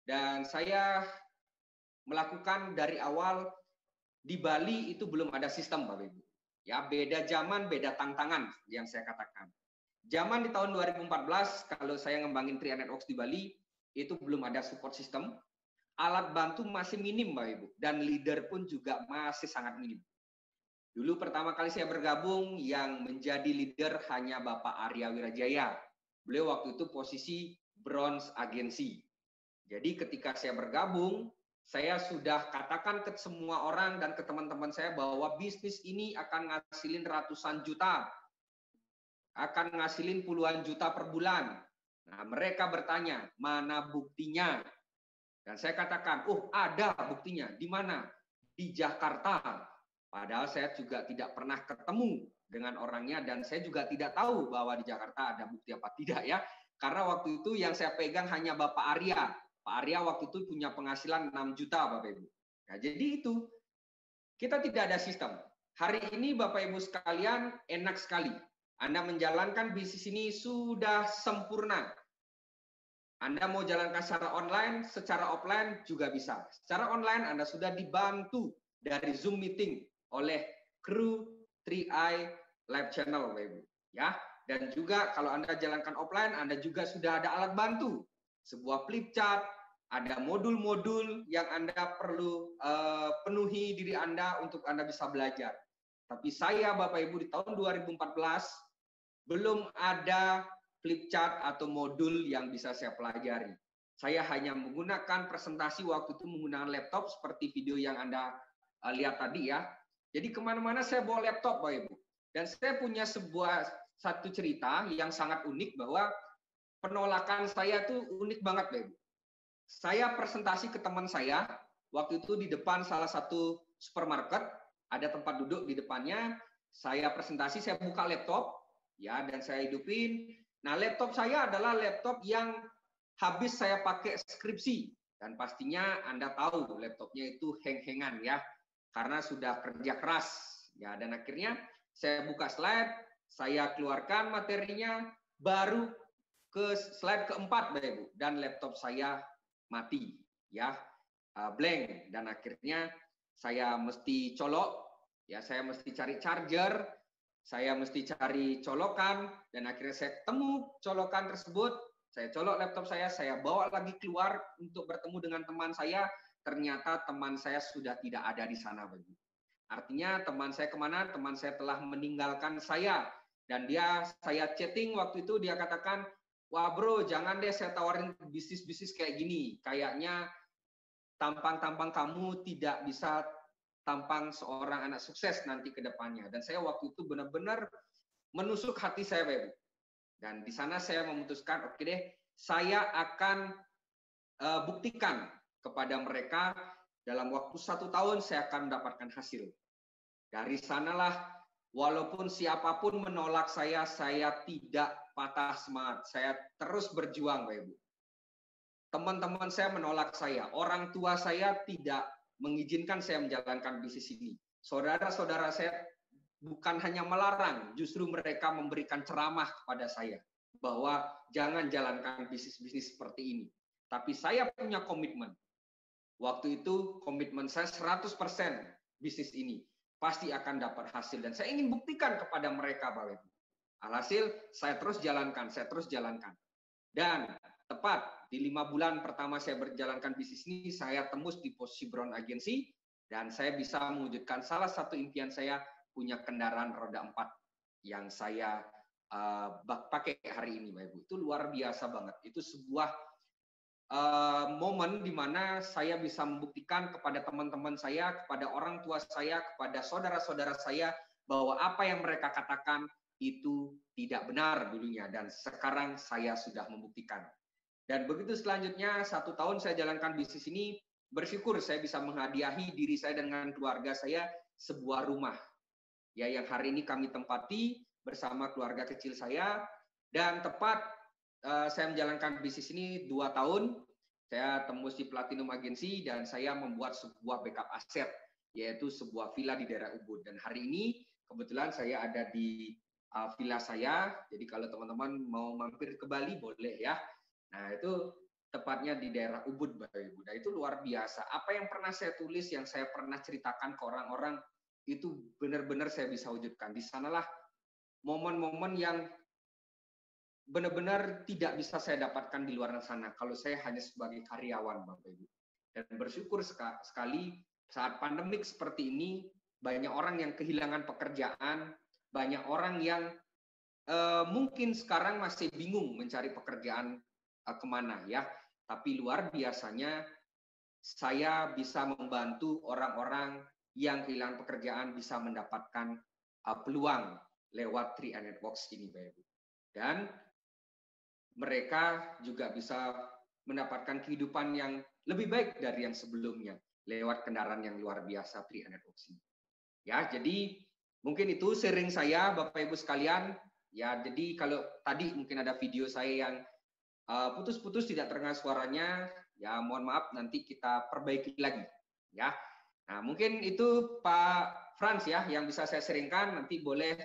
Dan saya melakukan dari awal di Bali itu belum ada sistem, Bapak Ibu. Ya, beda zaman, beda tantangan yang saya katakan. Zaman di tahun 2014, kalau saya ngembangin 3NetWorks di Bali, itu belum ada support system. Alat bantu masih minim, Bapak Ibu. Dan leader pun juga masih sangat minim. Dulu pertama kali saya bergabung, yang menjadi leader hanya Bapak Arya Wirajaya. Beliau waktu itu posisi bronze agency. Jadi ketika saya bergabung, saya sudah katakan ke semua orang dan ke teman-teman saya bahwa bisnis ini akan ngasilin ratusan juta, akan ngasilin puluhan juta per bulan. Nah, mereka bertanya, mana buktinya? Dan saya katakan, oh ada buktinya. Di mana? Di Jakarta. Padahal saya juga tidak pernah ketemu dengan orangnya dan saya juga tidak tahu bahwa di Jakarta ada bukti apa tidak ya. Karena waktu itu yang saya pegang hanya Bapak Arya. Pak Arya waktu itu punya penghasilan 6 juta Bapak Ibu. Nah, jadi itu kita tidak ada sistem. Hari ini Bapak Ibu sekalian enak sekali. Anda menjalankan bisnis ini sudah sempurna. Anda mau jalankan secara online, secara offline juga bisa. Secara online Anda sudah dibantu dari Zoom meeting oleh kru 3i Live Channel, Bapak Ibu. Ya, dan juga kalau Anda jalankan offline, Anda juga sudah ada alat bantu. Sebuah flip chart, ada modul-modul yang Anda perlu penuhi diri Anda untuk Anda bisa belajar. Tapi saya, Bapak Ibu, di tahun 2014 belum ada flip chart atau modul yang bisa saya pelajari. Saya hanya menggunakan presentasi waktu itu menggunakan laptop seperti video yang Anda lihat tadi ya. Jadi kemana-mana saya bawa laptop, Bapak Ibu. Dan saya punya satu cerita yang sangat unik bahwa penolakan saya tuh unik banget, Bapak Ibu. Saya presentasi ke teman saya, waktu itu di depan salah satu supermarket, ada tempat duduk di depannya, saya presentasi, saya buka laptop, ya, dan saya hidupin. Nah, laptop saya adalah laptop yang habis saya pakai skripsi. Dan pastinya Anda tahu laptopnya itu hang-hangan ya, karena sudah kerja keras. Ya, dan akhirnya saya buka slide, saya keluarkan materinya, baru ke slide keempat, Bapak Ibu, dan laptop saya mati, ya, blank. Dan akhirnya saya mesti colok, ya, saya mesti cari charger, saya mesti cari colokan, dan akhirnya saya ketemu colokan tersebut, saya colok laptop saya bawa lagi keluar untuk bertemu dengan teman saya, ternyata teman saya sudah tidak ada di sana, Bapak. Artinya teman saya kemana? Teman saya telah meninggalkan saya, dan saya chatting waktu itu, dia katakan, wah bro, jangan deh saya tawarin bisnis-bisnis kayak gini, kayaknya tampang-tampang kamu tidak bisa tampang seorang anak sukses nanti ke depannya. Dan saya waktu itu benar-benar menusuk hati saya, Bapak. Dan di sana saya memutuskan, oke deh, saya akan buktikan kepada mereka dalam waktu 1 tahun saya akan mendapatkan hasil. Dari sanalah, walaupun siapapun menolak saya tidak patah semangat. Saya terus berjuang, Bapak Ibu. Teman-teman saya menolak saya, orang tua saya tidak mengizinkan saya menjalankan bisnis ini. Saudara-saudara saya bukan hanya melarang, justru mereka memberikan ceramah kepada saya bahwa jangan jalankan bisnis-bisnis seperti ini. Tapi saya punya komitmen. Waktu itu komitmen saya 100% bisnis ini pasti akan dapat hasil, dan saya ingin buktikan kepada mereka, Bapak Ibu. Alhasil saya terus jalankan. Dan tepat di 5 bulan pertama saya berjalankan bisnis ini, saya tembus di posisi Brown Agency, dan saya bisa mewujudkan salah satu impian saya, punya kendaraan roda 4 yang saya pakai hari ini, Bapak Ibu. Itu luar biasa banget. Itu sebuah momen di mana saya bisa membuktikan kepada teman-teman saya, kepada orang tua saya, kepada saudara-saudara saya, bahwa apa yang mereka katakan itu tidak benar dulunya, dan sekarang saya sudah membuktikan. Dan begitu selanjutnya, 1 tahun saya jalankan bisnis ini, bersyukur saya bisa menghadiahi diri saya dengan keluarga saya sebuah rumah, ya, yang hari ini kami tempati bersama keluarga kecil saya. Dan tepat saya menjalankan bisnis ini 2 tahun, saya tembus di Platinum Agency, dan saya membuat sebuah backup aset, yaitu sebuah villa di daerah Ubud. Dan hari ini kebetulan saya ada di villa saya, jadi kalau teman-teman mau mampir ke Bali boleh ya. Nah, itu tepatnya di daerah Ubud, Bapak Ibu. Nah, itu luar biasa. Apa yang pernah saya tulis, yang saya pernah ceritakan ke orang-orang, itu benar-benar saya bisa wujudkan. Di sanalah momen-momen yang benar-benar tidak bisa saya dapatkan di luar sana kalau saya hanya sebagai karyawan, Bapak Ibu. Dan bersyukur sekali saat pandemik seperti ini, banyak orang yang kehilangan pekerjaan, banyak orang yang mungkin sekarang masih bingung mencari pekerjaan kemana ya. Tapi luar biasanya saya bisa membantu orang-orang yang kehilangan pekerjaan bisa mendapatkan peluang lewat 3i Networks ini, Bapak Ibu. Dan mereka juga bisa mendapatkan kehidupan yang lebih baik dari yang sebelumnya lewat kendaraan yang luar biasa 300 Works ini. Ya, jadi mungkin itu sharing saya Bapak Ibu sekalian. Ya, jadi kalau tadi mungkin ada video saya yang putus-putus tidak terdengar suaranya, ya mohon maaf nanti kita perbaiki lagi. Ya, nah mungkin itu Pak Frans ya yang bisa saya sharingkan. Nanti boleh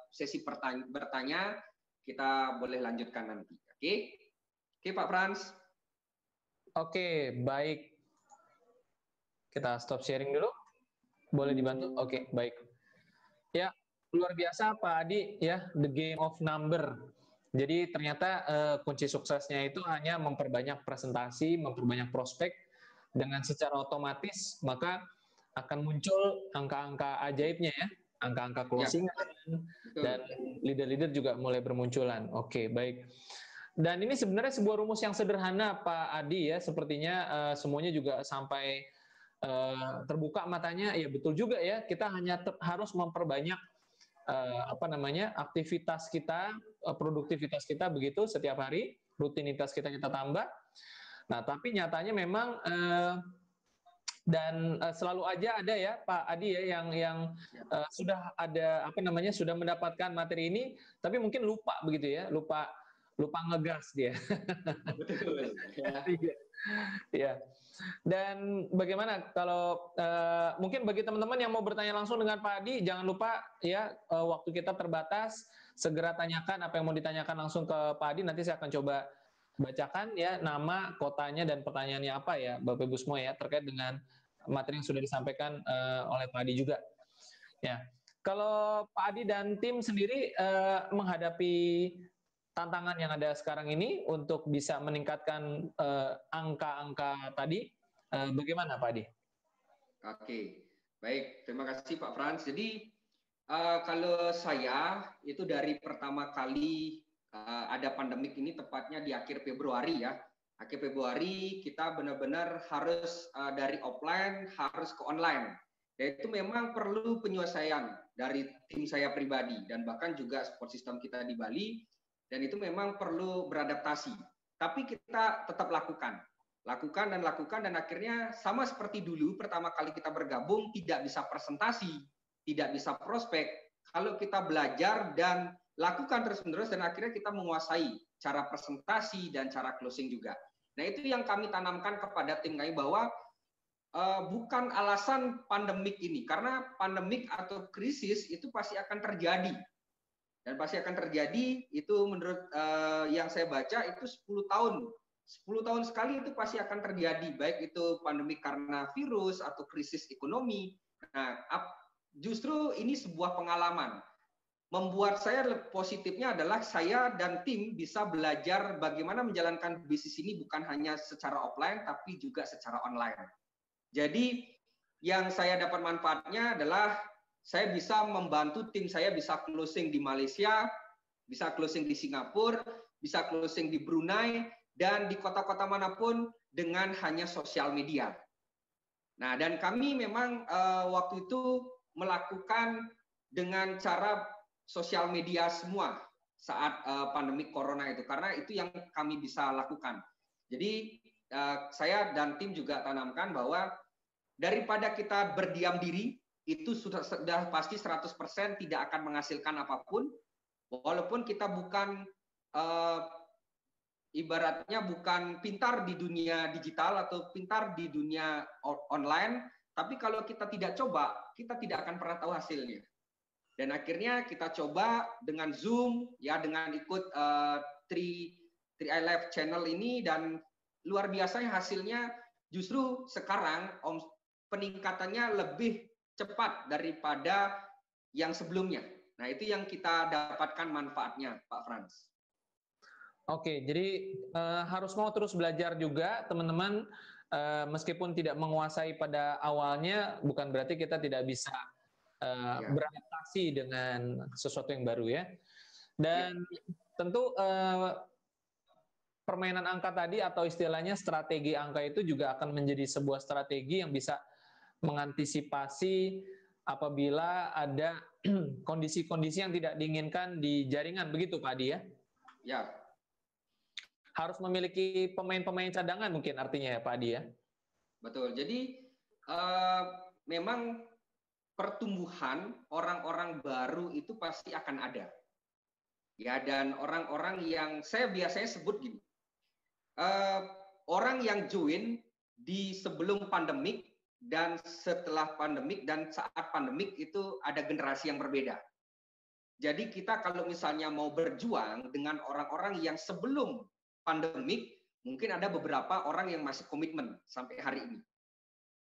sesi bertanya kita boleh lanjutkan nanti. Oke, oke Pak Frans. Oke, baik. Kita stop sharing dulu. Boleh dibantu? Oke, baik. Ya, luar biasa Pak Adi ya, the game of number. Jadi ternyata kunci suksesnya itu hanya memperbanyak presentasi, memperbanyak prospek, dengan secara otomatis maka akan muncul angka-angka ajaibnya ya, angka-angka closing ya, dan leader-leader juga mulai bermunculan. Oke, baik. Dan ini sebenarnya sebuah rumus yang sederhana Pak Adi ya, sepertinya semuanya juga sampai terbuka matanya. Ya betul juga ya, kita hanya harus memperbanyak aktivitas kita, produktivitas kita begitu setiap hari, rutinitas kita tambah. Nah, tapi nyatanya memang selalu aja ada ya Pak Adi ya yang sudah ada sudah mendapatkan materi ini, tapi mungkin lupa begitu ya, lupa ngegas dia. Betul. Ya. Dan bagaimana kalau mungkin bagi teman-teman yang mau bertanya langsung dengan Pak Adi, jangan lupa ya, waktu kita terbatas, segera tanyakan apa yang mau ditanyakan langsung ke Pak Adi. Nanti saya akan coba bacakan ya nama, kotanya, dan pertanyaannya apa ya Bapak Ibu semua ya, terkait dengan materi yang sudah disampaikan oleh Pak Adi juga. Ya, kalau Pak Adi dan tim sendiri menghadapi tantangan yang ada sekarang ini untuk bisa meningkatkan angka-angka tadi, bagaimana Pak Adi? Oke, baik. Terima kasih Pak Frans. Jadi kalau saya itu dari pertama kali ada pandemik ini tepatnya di akhir Februari ya. Akhir Februari kita benar-benar harus dari offline harus ke online. Dan itu memang perlu penyelesaian dari tim saya pribadi dan bahkan juga support system kita di Bali. Dan itu memang perlu beradaptasi. Tapi kita tetap lakukan dan akhirnya sama seperti dulu pertama kali kita bergabung, tidak bisa presentasi, tidak bisa prospek. Kalau kita belajar dan lakukan terus-menerus dan akhirnya kita menguasai cara presentasi dan cara closing juga. Nah, itu yang kami tanamkan kepada tim kami bahwa bukan alasan pandemik ini, karena pandemik atau krisis itu pasti akan terjadi. Dan pasti akan terjadi, itu menurut yang saya baca itu 10 tahun. 10 tahun sekali itu pasti akan terjadi, baik itu pandemi karena virus atau krisis ekonomi. Nah, justru ini sebuah pengalaman. Membuat saya positifnya adalah saya dan tim bisa belajar bagaimana menjalankan bisnis ini bukan hanya secara offline, tapi juga secara online. Jadi, yang saya dapat manfaatnya adalah saya bisa membantu tim saya bisa closing di Malaysia, bisa closing di Singapura, bisa closing di Brunei, dan di kota-kota manapun dengan hanya sosial media. Nah, dan kami memang waktu itu melakukan dengan cara sosial media semua saat pandemi corona itu, karena itu yang kami bisa lakukan. Jadi saya dan tim juga tanamkan bahwa daripada kita berdiam diri, itu sudah pasti 100% tidak akan menghasilkan apapun, walaupun kita bukan ibaratnya bukan pintar di dunia digital atau pintar di dunia online, tapi kalau kita tidak coba, kita tidak akan pernah tahu hasilnya. Dan akhirnya kita coba dengan Zoom, ya dengan ikut 3i Live channel ini, dan luar biasanya hasilnya justru sekarang peningkatannya lebih cepat daripada yang sebelumnya. Nah, itu yang kita dapatkan manfaatnya, Pak Frans. Oke, jadi harus mau terus belajar juga, teman-teman. Meskipun tidak menguasai pada awalnya, bukan berarti kita tidak bisa beradaptasi dengan sesuatu yang baru ya. Dan tentu permainan angka tadi atau istilahnya strategi angka itu juga akan menjadi sebuah strategi yang bisa mengantisipasi apabila ada kondisi-kondisi yang tidak diinginkan di jaringan, begitu Pak Adi ya? Ya. harus memiliki pemain-pemain cadangan mungkin artinya ya Pak Adi ya. Betul. Jadi memang pertumbuhan orang-orang baru itu pasti akan ada. Ya, dan orang-orang yang saya biasanya sebut gini. Orang yang join di sebelum pandemik dan setelah pandemik dan saat pandemik itu ada generasi yang berbeda. Jadi kita kalau misalnya mau berjuang dengan orang-orang yang sebelum pandemik, mungkin ada beberapa orang yang masih komitmen sampai hari ini.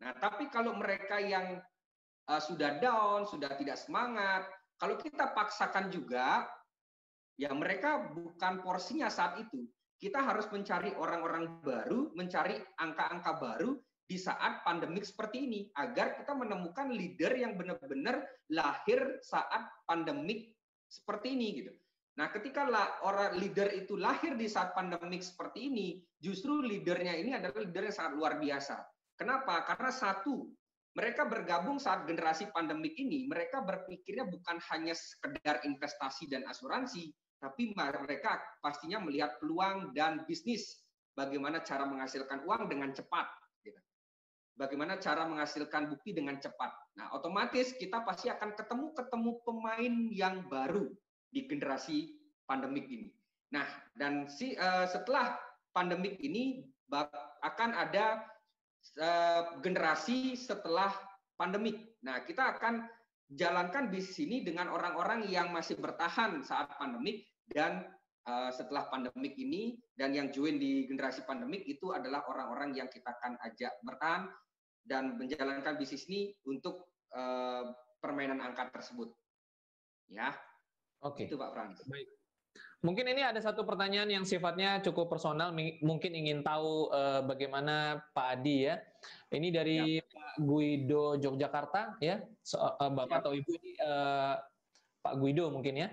Nah, tapi kalau mereka yang sudah down, sudah tidak semangat, kalau kita paksakan juga, ya mereka bukan porsinya saat itu. Kita harus mencari orang-orang baru, mencari angka-angka baru di saat pandemik seperti ini, agar kita menemukan leader yang benar-benar lahir saat pandemik seperti ini gitu. Nah, ketika orang leader itu lahir di saat pandemik seperti ini, justru leadernya ini adalah leader yang sangat luar biasa. Kenapa? Karena satu, mereka bergabung saat generasi pandemik ini, mereka berpikirnya bukan hanya sekedar investasi dan asuransi, tapi mereka pastinya melihat peluang dan bisnis, bagaimana cara menghasilkan uang dengan cepat. Bagaimana cara menghasilkan bukti dengan cepat. Nah, otomatis kita pasti akan ketemu pemain yang baru di generasi pandemik ini. Nah, dan setelah pandemik ini akan ada generasi setelah pandemik. Nah, kita akan jalankan bisnis ini dengan orang-orang yang masih bertahan saat pandemik dan setelah pandemik ini, dan yang join di generasi pandemik itu adalah orang-orang yang kita akan ajak bertahan dan menjalankan bisnis ini untuk permainan angka tersebut. Ya. Oke. Itu Pak Frans. Baik. Mungkin ini ada satu pertanyaan yang sifatnya cukup personal, mungkin ingin tahu bagaimana Pak Adi ya. Ini dari Pak Guido Yogyakarta ya, Bapak atau Ibu ini Pak Guido mungkin ya.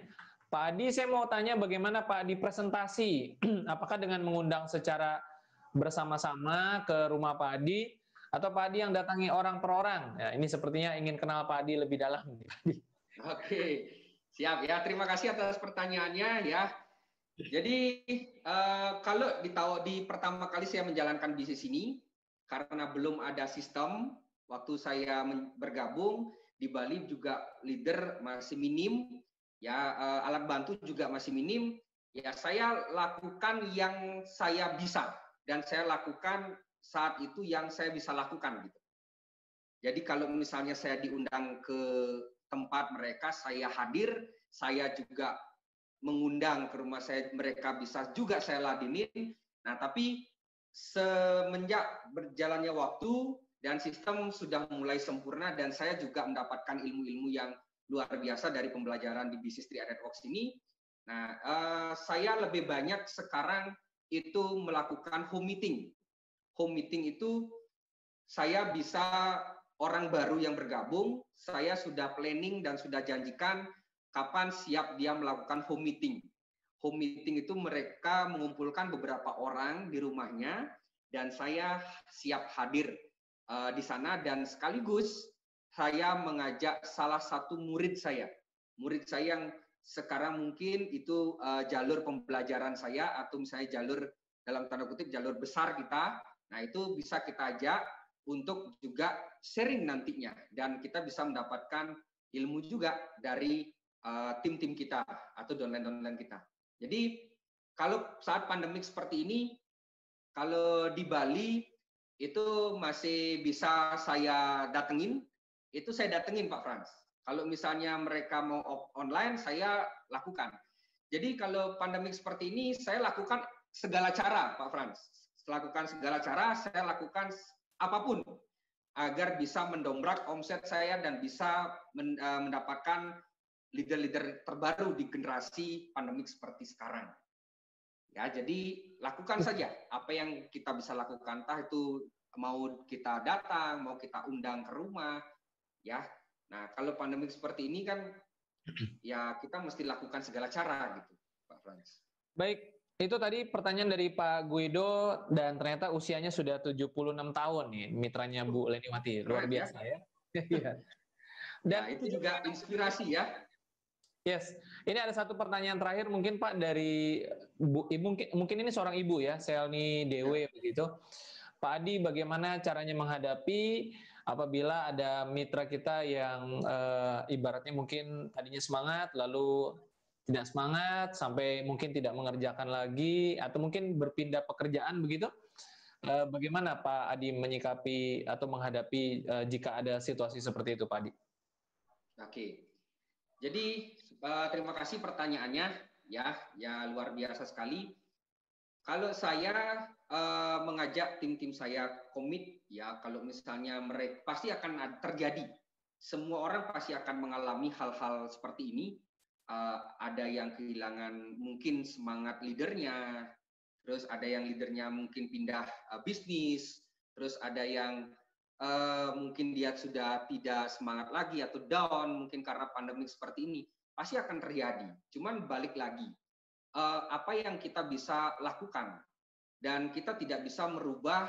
Pak Adi, saya mau tanya bagaimana Pak Adi presentasi, apakah dengan mengundang secara bersama-sama ke rumah Pak Adi, atau Pak Adi yang datangi orang per orang? Ya, ini sepertinya ingin kenal Pak Adi lebih dalam. Oke. Siap ya, terima kasih atas pertanyaannya ya. Jadi kalau di pertama kali saya menjalankan bisnis ini, karena belum ada sistem, waktu saya bergabung di Bali juga leader masih minim, ya alat bantu juga masih minim, ya saya lakukan yang saya bisa dan saya lakukan saat itu yang saya bisa lakukan gitu. Jadi kalau misalnya saya diundang ke tempat mereka, saya hadir, saya juga mengundang ke rumah saya, mereka bisa juga saya ladenin. Nah, tapi semenjak berjalannya waktu dan sistem sudah mulai sempurna dan saya juga mendapatkan ilmu-ilmu yang luar biasa dari pembelajaran di bisnis 3 Networks ini. Nah, saya lebih banyak sekarang itu melakukan home meeting. Home meeting itu saya bisa orang baru yang bergabung, saya sudah planning dan sudah janjikan kapan siap dia melakukan home meeting. Home meeting itu mereka mengumpulkan beberapa orang di rumahnya dan saya siap hadir di sana, dan sekaligus saya mengajak salah satu murid saya yang sekarang mungkin itu jalur pembelajaran saya atau misalnya jalur dalam tanda kutip jalur besar kita. Nah, itu bisa kita ajak untuk juga sharing nantinya dan kita bisa mendapatkan ilmu juga dari tim-tim kita atau downline kita. Jadi kalau saat pandemik seperti ini, kalau di Bali itu masih bisa saya datengin, itu saya datengin Pak Frans. Kalau misalnya mereka mau online, saya lakukan. Jadi kalau pandemik seperti ini, saya lakukan segala cara Pak Frans. Lakukan segala cara, saya lakukan apapun agar bisa mendongkrak omset saya dan bisa mendapatkan leader-leader terbaru di generasi pandemik seperti sekarang. Ya, jadi lakukan saja apa yang kita bisa lakukan, entah itu mau kita datang, mau kita undang ke rumah, ya. Nah, kalau pandemik seperti ini kan, ya kita mesti lakukan segala cara gitu, Pak Frans. Baik. Itu tadi pertanyaan dari Pak Guido dan ternyata usianya sudah 76 tahun nih, mitranya Bu Leniwati. Luar biasa ya. Dan nah, itu juga inspirasi ya. Yes, ini ada satu pertanyaan terakhir mungkin Pak dari Bu, mungkin ini seorang ibu ya, Selni Dewi begitu. Pak Adi, bagaimana caranya menghadapi apabila ada mitra kita yang ibaratnya mungkin tadinya semangat, lalu tidak semangat, sampai mungkin tidak mengerjakan lagi, atau mungkin berpindah pekerjaan begitu? Bagaimana Pak Adi menyikapi atau menghadapi jika ada situasi seperti itu, Pak Adi? Oke, jadi terima kasih pertanyaannya, ya luar biasa sekali. Kalau saya mengajak tim-tim saya komit, ya kalau misalnya mereka pasti akan terjadi. Semua orang pasti akan mengalami hal-hal seperti ini. Ada yang kehilangan mungkin semangat leadernya, terus ada yang leadernya mungkin pindah bisnis, terus ada yang mungkin dia sudah tidak semangat lagi atau down mungkin karena pandemi seperti ini. Pasti akan terjadi. Cuman balik lagi, apa yang kita bisa lakukan, dan kita tidak bisa merubah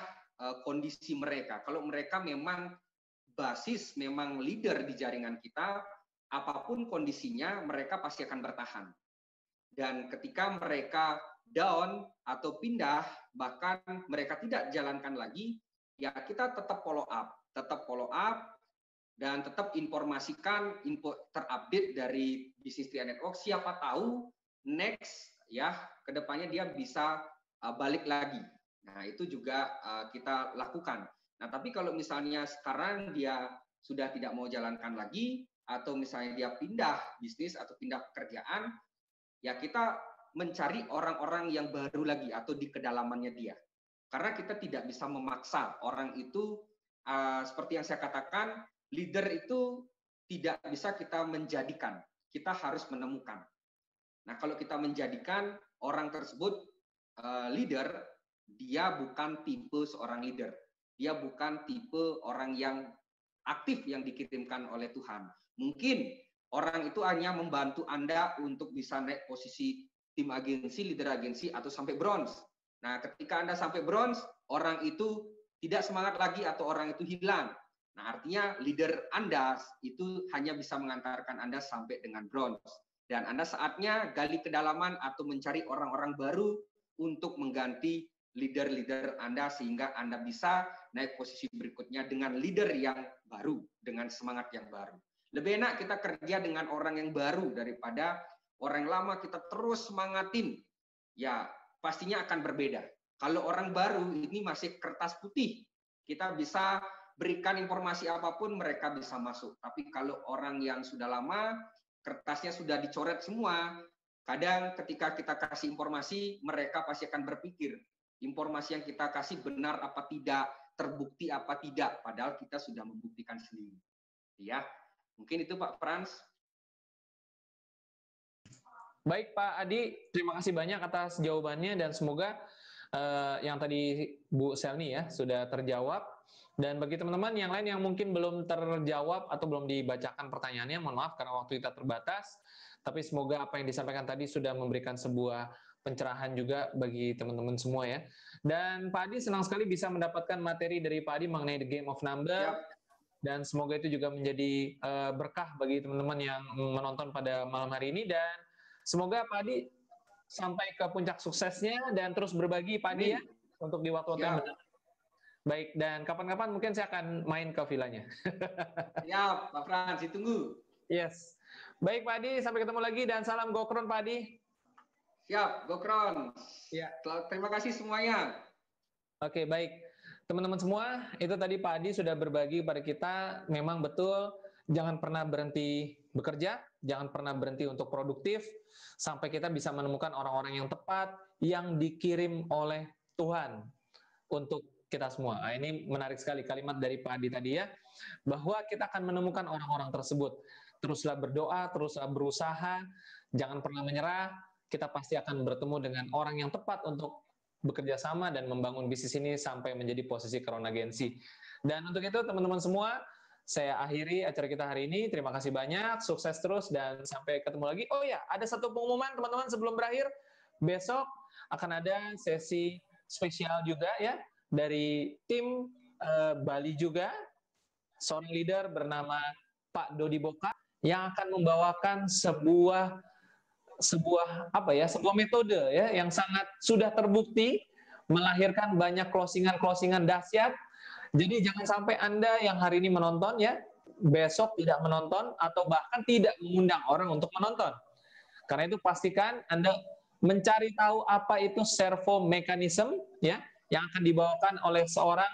kondisi mereka. Kalau mereka memang basis, memang leader di jaringan kita, apapun kondisinya mereka pasti akan bertahan. Dan ketika mereka down atau pindah, bahkan mereka tidak jalankan lagi, ya kita tetap follow up dan tetap informasikan info terupdate dari Business Tria Network. Siapa tahu next ya kedepannya dia bisa balik lagi. Nah itu juga kita lakukan. Nah tapi kalau misalnya sekarang dia sudah tidak mau jalankan lagi, atau misalnya dia pindah bisnis atau pindah pekerjaan, ya kita mencari orang-orang yang baru lagi atau di kedalamannya dia. Karena kita tidak bisa memaksa orang itu, seperti yang saya katakan, leader itu tidak bisa kita menjadikan, kita harus menemukan. Nah, kalau kita menjadikan orang tersebut leader, dia bukan tipe seorang leader. Dia bukan tipe orang yang aktif yang dikirimkan oleh Tuhan. Mungkin orang itu hanya membantu Anda untuk bisa naik posisi tim agensi, leader agensi, atau sampai bronze. Nah, ketika Anda sampai bronze, orang itu tidak semangat lagi atau orang itu hilang. Nah, artinya leader Anda itu hanya bisa mengantarkan Anda sampai dengan bronze. Dan Anda saatnya gali kedalaman atau mencari orang-orang baru untuk mengganti leader-leader Anda sehingga Anda bisa naik posisi berikutnya dengan leader yang baru, dengan semangat yang baru. Lebih enak kita kerja dengan orang yang baru daripada orang lama kita terus semangatin. Ya, pastinya akan berbeda. Kalau orang baru ini masih kertas putih, kita bisa berikan informasi apapun mereka bisa masuk. Tapi kalau orang yang sudah lama, kertasnya sudah dicoret semua, kadang ketika kita kasih informasi, mereka pasti akan berpikir, informasi yang kita kasih benar apa tidak, terbukti apa tidak, padahal kita sudah membuktikan sendiri. Ya, mungkin itu Pak Frans. Baik Pak Adi, terima kasih banyak atas jawabannya dan semoga yang tadi Bu Selni ya sudah terjawab. Dan bagi teman-teman yang lain yang mungkin belum terjawab atau belum dibacakan pertanyaannya, mohon maaf karena waktu kita terbatas. Tapi semoga apa yang disampaikan tadi sudah memberikan sebuah pencerahan juga bagi teman-teman semua ya. Dan Pak Adi senang sekali bisa mendapatkan materi dari Pak Adi mengenai The Game of Number. Yep. Dan semoga itu juga menjadi berkah bagi teman-teman yang menonton pada malam hari ini. Dan semoga Pak Adi sampai ke puncak suksesnya dan terus berbagi Pak Adi ya untuk di waktu-waktu yang benar. Baik, dan kapan-kapan mungkin saya akan main ke villanya. Ya, Pak Frans, ditunggu. Yes. Baik Pak Adi, sampai ketemu lagi dan salam Gokron Pak Adi. Siap, Gokron. Ya. Terima kasih semuanya. Oke, baik. Teman-teman semua, itu tadi Pak Adi sudah berbagi pada kita, memang betul, jangan pernah berhenti bekerja, jangan pernah berhenti untuk produktif, sampai kita bisa menemukan orang-orang yang tepat, yang dikirim oleh Tuhan untuk kita semua. Nah, ini menarik sekali kalimat dari Pak Adi tadi ya, bahwa kita akan menemukan orang-orang tersebut. Teruslah berdoa, teruslah berusaha, jangan pernah menyerah, kita pasti akan bertemu dengan orang yang tepat untuk bekerja sama dan membangun bisnis ini sampai menjadi posisi Crown Agency. Dan untuk itu teman-teman semua, saya akhiri acara kita hari ini. Terima kasih banyak, sukses terus dan sampai ketemu lagi. Oh ya, ada satu pengumuman teman-teman sebelum berakhir. Besok akan ada sesi spesial juga ya dari tim Bali juga, seorang leader bernama Pak Dodi Boka yang akan membawakan sebuah metode ya yang sangat sudah terbukti melahirkan banyak closingan dahsyat. Jadi jangan sampai Anda yang hari ini menonton ya, besok tidak menonton atau bahkan tidak mengundang orang untuk menonton. Karena itu pastikan Anda mencari tahu apa itu servo mechanism ya, yang akan dibawakan oleh seorang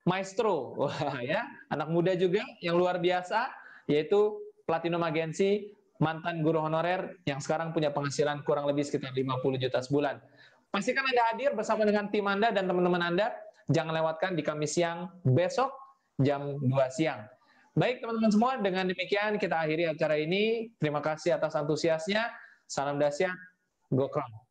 maestro. Wah, ya, anak muda juga yang luar biasa, yaitu Platinum Agency, mantan guru honorer yang sekarang punya penghasilan kurang lebih sekitar 50 juta sebulan. Pastikan Anda hadir bersama dengan tim Anda dan teman-teman Anda. Jangan lewatkan di Kamis siang besok jam 2 siang. Baik teman-teman semua, dengan demikian kita akhiri acara ini. Terima kasih atas antusiasnya. Salam dahsyat, Go Crown.